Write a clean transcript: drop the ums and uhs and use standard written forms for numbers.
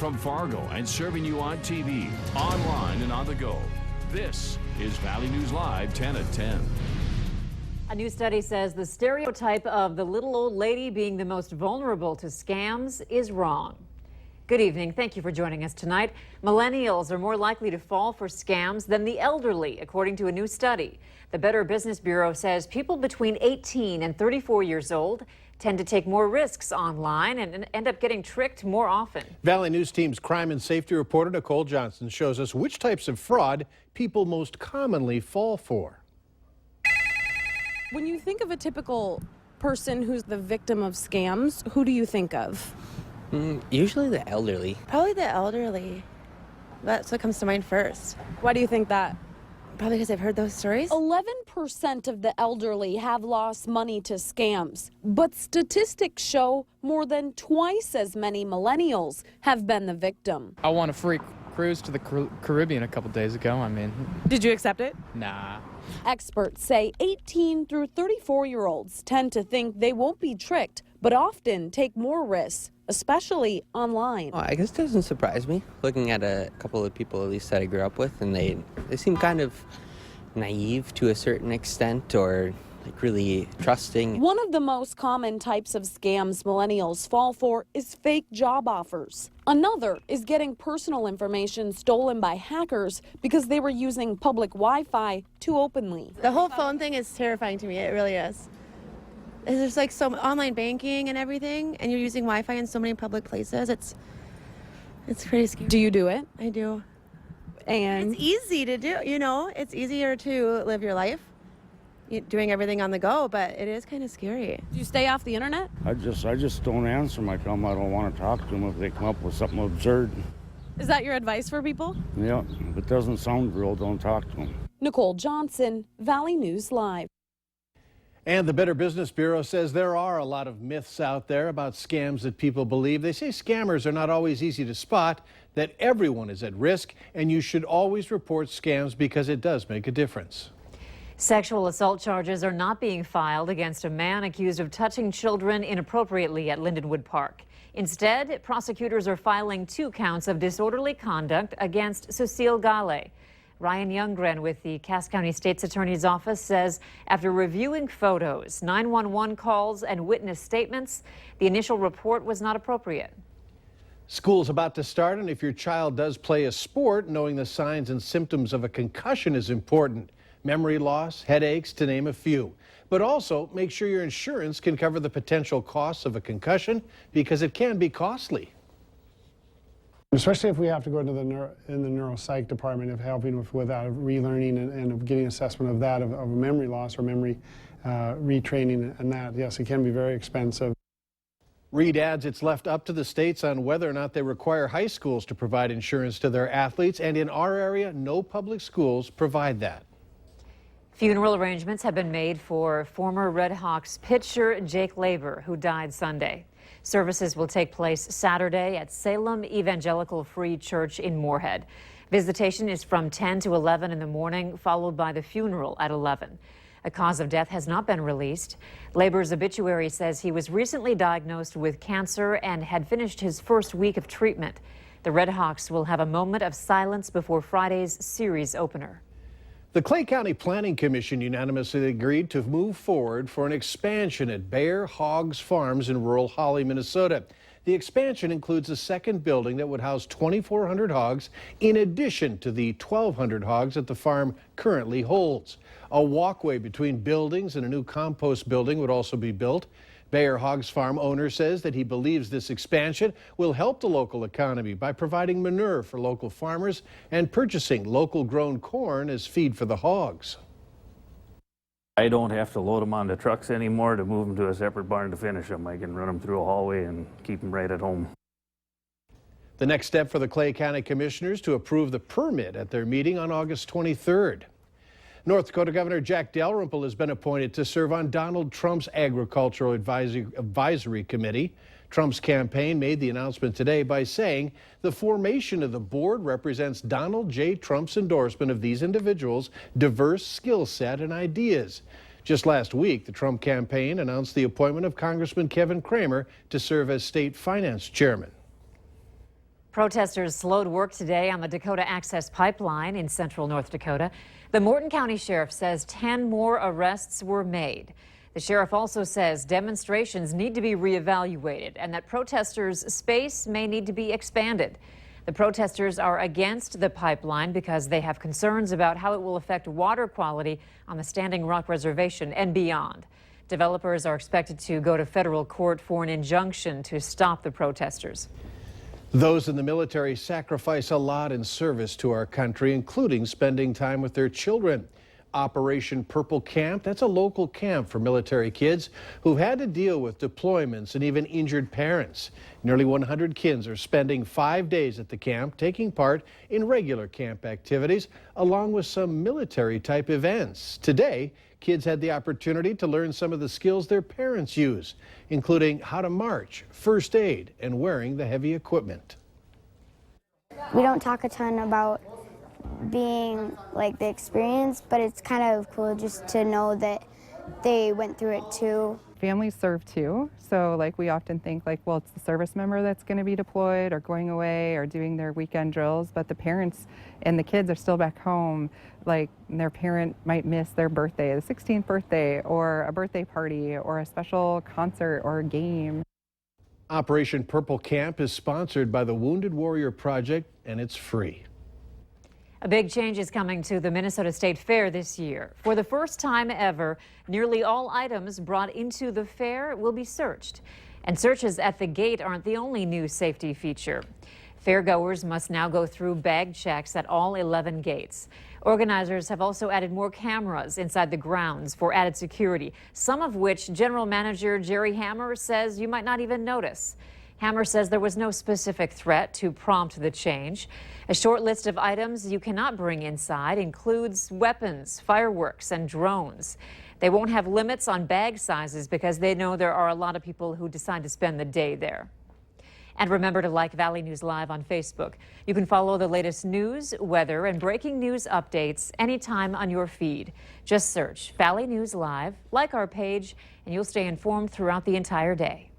from Fargo and serving you on TV, online, and on the go. This is Valley News Live 10 at 10. A new study says the stereotype of the little old lady being the most vulnerable to scams is wrong. Good evening. Thank you for joining us tonight. Millennials are more likely to fall for scams than the elderly, according to a new study. The Better Business Bureau says people between 18 and 34 years old tend to take more risks online and end up getting tricked more often. Valley News Team's crime and safety reporter Nicole Johnson shows us which types of fraud people most commonly fall for. When you think of a typical person who's the victim of scams, who do you think of? Usually the elderly. Probably the elderly. That's what comes to mind first. Why do you think that? Probably because I've heard those stories. 11% of the elderly have lost money to scams, but statistics show more than twice as many millennials have been the victim. I won a free cruise to the Caribbean a couple days ago. Did you accept it? Nah. Experts say 18 through 34-year-olds tend to think they won't be tricked, but often take more risks, especially online. Well, I guess it doesn't surprise me, looking at a couple of people, at least that I grew up with, and they seem kind of naive to a certain extent, or like really trusting. One of the most common types of scams millennials fall for is fake job offers. Another is getting personal information stolen by hackers because they were using public Wi-Fi too openly. The whole phone thing is terrifying to me. It really is. There's like so online banking and everything, and you're using Wi-Fi in so many public places. It's pretty scary. Do you do it? I do. And it's easy to do, you know. It's easier to live your life, doing everything on the go, but it is kind of scary. Do you stay off the internet? I just don't answer them. I tell them I don't want to talk to them if they come up with something absurd. Is that your advice for people? Yeah, if it doesn't sound real, don't talk to them. Nicole Johnson, Valley News Live. And the Better Business Bureau says there are a lot of myths out there about scams that people believe. They say scammers are not always easy to spot, that everyone is at risk, and you should always report scams because it does make a difference. Sexual assault charges are not being filed against a man accused of touching children inappropriately at Lindenwood Park. Instead, prosecutors are filing 2 counts of disorderly conduct against Cecile Gale. Ryan Youngren with the Cass County State's Attorney's Office says after reviewing photos, 911 calls, and witness statements, the initial report was not appropriate. School's about to start, and if your child does play a sport, knowing the signs and symptoms of a concussion is important. Memory loss, headaches, to name a few. But also, make sure your insurance can cover the potential costs of a concussion because it can be costly. Especially if we have to go into the neuropsych department of helping with that, of relearning and of getting assessment of that, of memory loss or memory retraining and that. Yes, it can be very expensive. Reed adds it's left up to the states on whether or not they require high schools to provide insurance to their athletes, and in our area, no public schools provide that. Funeral arrangements have been made for former Red Hawks pitcher Jake Labor, who died Sunday. Services will take place Saturday at Salem Evangelical Free Church in Moorhead. Visitation is from 10 to 11 in the morning, followed by the funeral at 11. A cause of death has not been released. Labor's obituary says he was recently diagnosed with cancer and had finished his first week of treatment. The Red Hawks will have a moment of silence before Friday's series opener. The Clay County Planning Commission unanimously agreed to move forward for an expansion at Bayer Hogs Farms in rural Holly, Minnesota. The expansion includes a second building that would house 2,400 hogs in addition to the 1,200 hogs that the farm currently holds. A walkway between buildings and a new compost building would also be built. Bayer Hogs Farm owner says that he believes this expansion will help the local economy by providing manure for local farmers and purchasing local grown corn as feed for the hogs. I don't have to load them onto trucks anymore to move them to a separate barn to finish them. I can run them through a hallway and keep them right at home. The next step for the Clay County Commissioners to approve the permit at their meeting on August 23rd. North Dakota Governor Jack Dalrymple has been appointed to serve on Donald Trump's Agricultural Advisory Committee. Trump's campaign made the announcement today by saying the formation of the board represents Donald J. Trump's endorsement of these individuals' diverse skill set and ideas. Just last week, the Trump campaign announced the appointment of Congressman Kevin Cramer to serve as state finance chairman. Protesters slowed work today on the Dakota Access Pipeline in central North Dakota. The Morton County Sheriff says 10 more arrests were made. The sheriff also says demonstrations need to be reevaluated and that protesters' space may need to be expanded. The protesters are against the pipeline because they have concerns about how it will affect water quality on the Standing Rock Reservation and beyond. Developers are expected to go to federal court for an injunction to stop the protesters. Those in the military sacrifice a lot in service to our country, including spending time with their children. Operation Purple Camp, that's a local camp for military kids who've had to deal with deployments and even injured parents. Nearly 100 kids are spending 5 days at the camp, taking part in regular camp activities, along with some military-type events. Today, kids had the opportunity to learn some of the skills their parents use, including how to march, first aid, and wearing the heavy equipment. We don't talk a ton about being like the experience, but it's kind of cool just to know that they went through it too. Families serve too, so like we often think like, well, it's the service member that's going to be deployed or going away or doing their weekend drills, but the parents and the kids are still back home. Like their parent might miss their birthday, the 16th birthday, or a birthday party, or a special concert or a game. Operation Purple Camp is sponsored by the Wounded Warrior Project, and it's free. A big change is coming to the Minnesota State Fair this year. For the first time ever, nearly all items brought into the fair will be searched. And searches at the gate aren't the only new safety feature. Fairgoers must now go through bag checks at all 11 gates. Organizers have also added more cameras inside the grounds for added security, some of which General Manager Jerry Hammer says you might not even notice. Hammer says there was no specific threat to prompt the change. A short list of items you cannot bring inside includes weapons, fireworks, and drones. They won't have limits on bag sizes because they know there are a lot of people who decide to spend the day there. And remember to like Valley News Live on Facebook. You can follow the latest news, weather, and breaking news updates anytime on your feed. Just search Valley News Live, like our page, and you'll stay informed throughout the entire day.